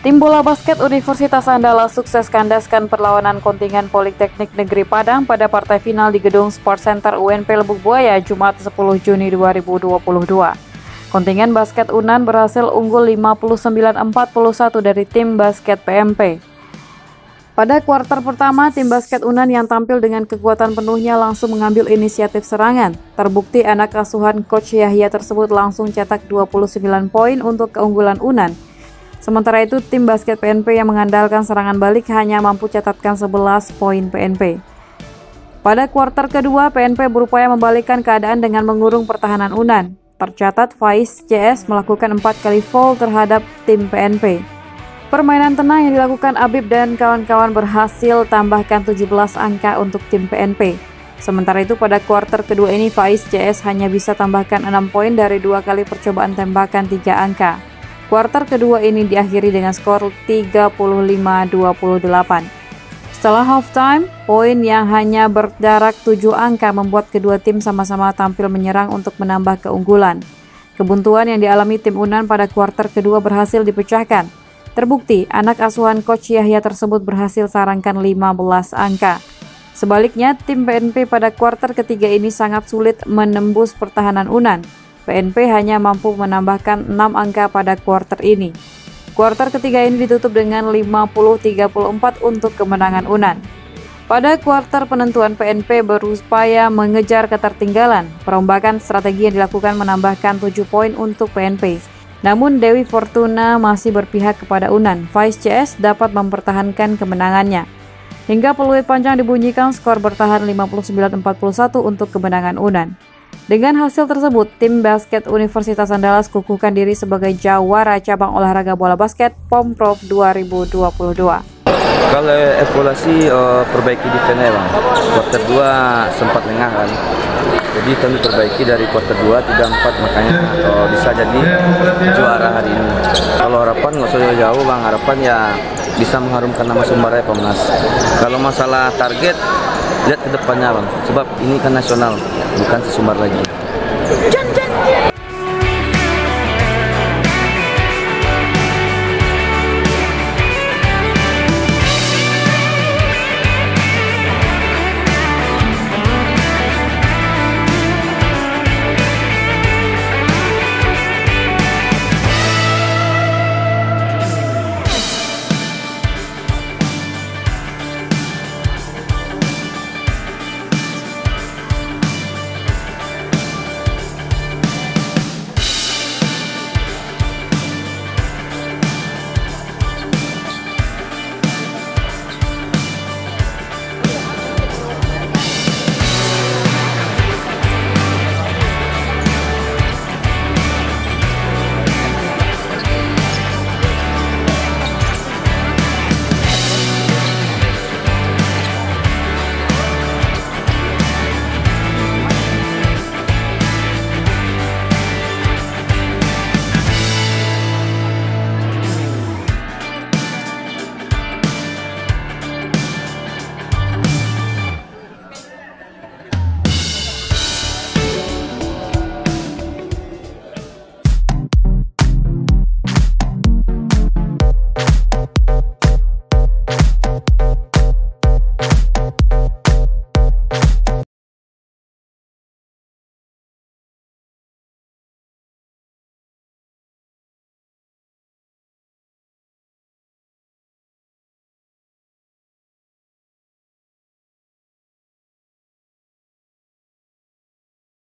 Tim bola basket Universitas Andalas sukses kandaskan perlawanan kontingen Politeknik Negeri Padang pada partai final di Gedung Sport Center UNP Lebuk Buaya Jumat 10 Juni 2022. Kontingen basket UNAN berhasil unggul 59-41 dari tim basket PMP. Pada kuarter pertama, tim basket UNAN yang tampil dengan kekuatan penuhnya langsung mengambil inisiatif serangan. Terbukti anak asuhan Coach Yahya tersebut langsung cetak 29 poin untuk keunggulan UNAN. Sementara itu, tim basket PNP yang mengandalkan serangan balik hanya mampu catatkan 11 poin PNP. Pada kuarter kedua, PNP berupaya membalikkan keadaan dengan mengurung pertahanan UNAN. Tercatat Faiz CS melakukan 4 kali foul terhadap tim PNP. Permainan tenang yang dilakukan Abib dan kawan-kawan berhasil tambahkan 17 angka untuk tim PNP. Sementara itu pada kuarter kedua ini Faiz CS hanya bisa tambahkan 6 poin dari 2 kali percobaan tembakan 3 angka. Kuarter kedua ini diakhiri dengan skor 35-28. Setelah halftime, poin yang hanya berjarak 7 angka membuat kedua tim sama-sama tampil menyerang untuk menambah keunggulan. Kebuntuan yang dialami tim UNAN pada kuarter kedua berhasil dipecahkan. Terbukti, anak asuhan Coach Yahya tersebut berhasil sarangkan 15 angka. Sebaliknya, tim PNP pada kuarter ketiga ini sangat sulit menembus pertahanan UNAN. PNP hanya mampu menambahkan 6 angka pada kuarter ini. Kuarter ketiga ini ditutup dengan 50-34 untuk kemenangan UNAN. Pada kuarter penentuan PNP berupaya mengejar ketertinggalan. Perombakan strategi yang dilakukan menambahkan 7 poin untuk PNP. Namun Dewi Fortuna masih berpihak kepada UNAN. Faiz CS dapat mempertahankan kemenangannya. Hingga peluit panjang dibunyikan, skor bertahan 59-41 untuk kemenangan UNAN. Dengan hasil tersebut, tim basket Universitas Andalas kukuhkan diri sebagai jawara cabang olahraga bola basket Pomprov 2022. Kalau evaluasi perbaiki defense bang. Kuarter 2 sempat lengah kan. Jadi kami perbaiki dari kuarter 2, 3, 4 makanya bisa jadi juara hari ini. Kalau harapan nggak usah jauh bang, harapan ya bisa mengharumkan nama Sumber Raya Pemnas. Kalau masalah target, lihat ke depannya bang, sebab ini kan nasional, bukan sesumbar lagi.